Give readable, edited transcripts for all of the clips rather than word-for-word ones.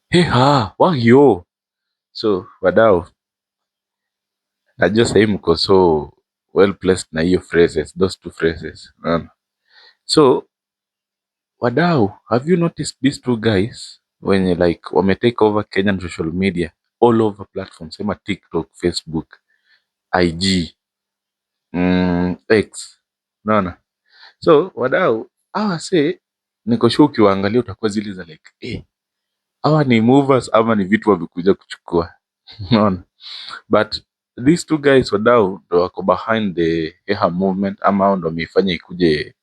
Heha, wagyo. So, wadau, najua sahii mko so well placed na hiyo phrases, those two phrases. Unaona? So, wadau, have you noticed these two guys wenye like wame take over Kenyan social media all over platforms, sema TikTok, Facebook, IG, X. Unaona? So, wadau, hawa say niko sure ukiwaangalia utakuwa zile za like, hawa ni movers ama ni vitu wamekuja kuchukua. Unaona? But these two guys wadau ndo wako behind the Heha movement, ama hao ndo wameifanya ikuje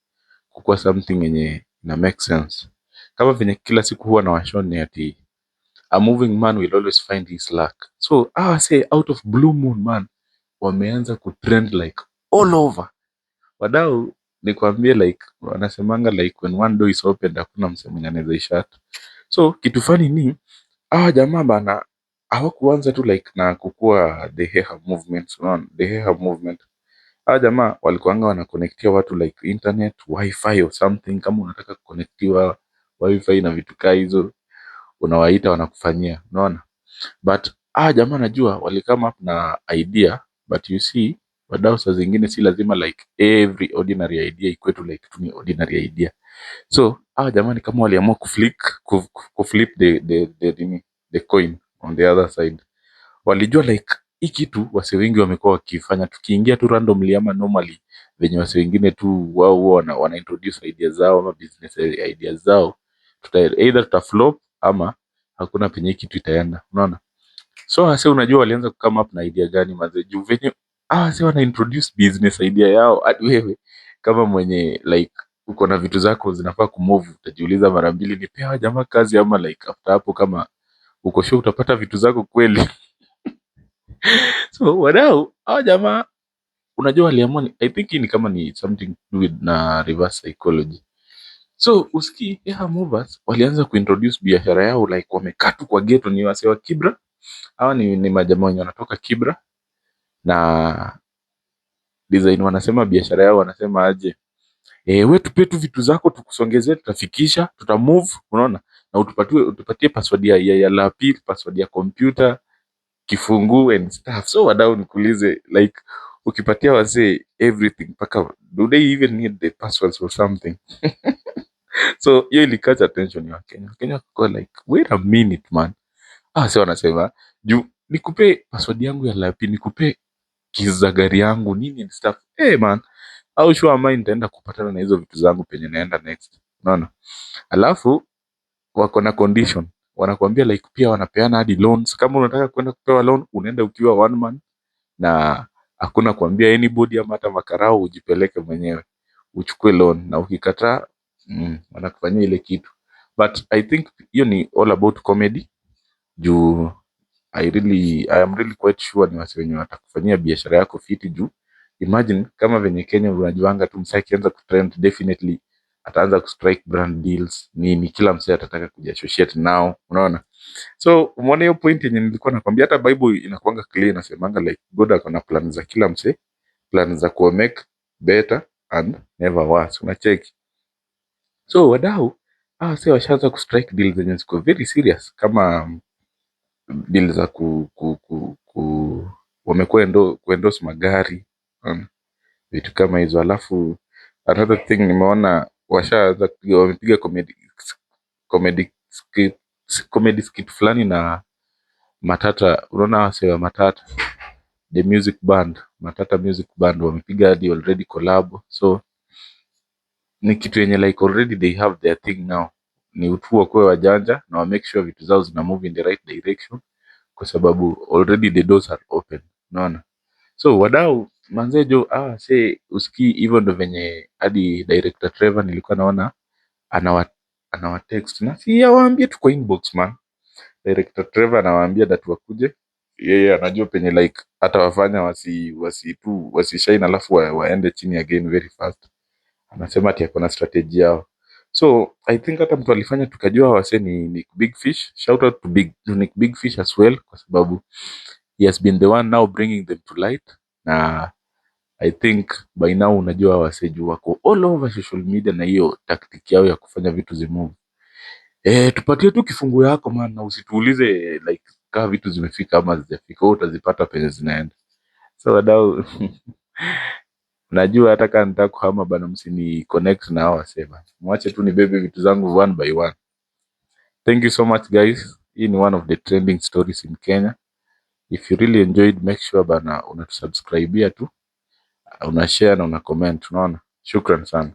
kukuwa something yenye ina make sense. Kama venye kila siku huwa na washoni ati a moving man will always find his luck. So say out of blue moon man wameanza kutrend like all over. Wadau nikwambie like wanasemanga like when one door is open hakuna msee mwenye anaweza ishut. So kitu fani ni jamaa bana hawakuanza tu like na kukua the Heha movement, unaona the Heha movement. Jamaa walikuanga wanaconnectia watu like internet, wifi or something. Kama unataka kuconnectiwa wifi na vitu kaa hizo, unawaita wanakufanyia, unaona. But jamaa najua walikama up na idea, but you see wadau saa zingine si lazima like every ordinary idea ikuwe tu like tu ni ordinary idea. So jamaa ni kama waliamua kuflip the coin on the other side. Walijua like hii kitu wase wengi wamekuwa wakifanya, tukiingia tu randomly ama normally venye wase wengine tu wao huwa wana introduce ideas zao ama business ideas zao, either tutaflop ama hakuna penye hii kitu itaenda, unaona. So wase unajua walianza come up na idea gani maze, juu venye wase wana introduce business idea yao, hadi wewe kama mwenye like uko na vitu zako zinafaa kumove, utajiuliza mara mbili, nipewa jamaa kazi ama like after hapo kama uko sure utapata vitu zako kweli. So wadau jamaa unajua waliamua I think hii ni kama ni something to do with na reverse psychology. So usiki Heha movers walianza kuintroduce biashara yao like wamekaa tu kwa ghetto, ni wase wa Kibra. Hawa ni majamaa wenye wanatoka Kibra, na design wanasema biashara yao wanasema aje, wewe tupe tu vitu zako tukusongezee, tutafikisha, tutamove, unaona, na utupatie password ya lapi, password ya computer, kifunguu and stuff. So wadau nikuulize like ukipatia wazee everything paka, do they even need the passwords or something? So hiyo ilicatch attention ya Wakenya. Wakenya kwa like wait a minute man. Sasa wanasema juu nikupe password yangu ya lapi, nikupe keys za gari yangu nini and stuff. Man, au sure am I nitaenda kupatana na hizo vitu zangu penye naenda next. Unaona? Alafu wako na condition. Wanakuambia like pia wanapeana hadi loans. Kama unataka kwenda kupewa loan, unaenda ukiwa one man na hakuna kuambia anybody ama hata makarao, ujipeleke mwenyewe uchukue loan, na ukikataa wanakufanyia ile kitu. But I think hiyo ni all about comedy, juu I am really quite sure ni wase wenye watakufanyia biashara yako fiti. Juu imagine kama venye Kenya unajuanga tu msee akianza kutrend definitely ataanza kustrike brand deals nini, kila msee atataka kujiassociate nao, unaona. So umeona hiyo point yenye nilikuwa nakwambia, hata Bible inakuanga clear, inasemanga like God akona plan za kila msee, plan za ku make better and never worse, unacheki. So wadau sasa washaanza kustrike deals zenye ziko very serious, kama deal za wamekuwa kuendorse magari, vitu kama hizo. Alafu another thing nimeona washaanza wamepiga comedy skit fulani na Matata. Unaona wase wa Matata, the music band, Matata music band, wamepiga hadi already collab. So ni kitu yenye like already they have their thing now, ni utu kwa wajanja na wa make sure vitu zao zina move in the right direction, kwa sababu already the doors are open, unaona. So wadau manzejo say usikii hivyo ndo venye hadi director Trevor nilikuwa naona anawa text, na si awaambie tu kwa inbox man. Director Trevor anawaambia that wakuje, yeye anajua penye like hata wafanya wasishine alafu waende chini again very fast. Anasema ati ako na strategy yao. So I think hata mtu alifanya tukajua wase ni Big Fish. Shout out to Big Fish as well, kwa sababu he has been the one now bringing them to light. Na I think by now unajua wase juu wako all over social media na hiyo tactic yao ya kufanya vitu zimove. tupatie tu kifungu yako man, na usituulize like kama vitu zimefika ama hazijafika, wewe utazipata penye zinaenda. So wadau, najua hata kama nitaka kuhama bana, msini connect na hao wasee bana, mwache tu nibebe vitu zangu one by one. Thank you so much guys. Hii ni one of the trending stories in Kenya. If you really enjoyed, make sure bana unasubscribea tu, una share na una comment, unaona. Shukran sana.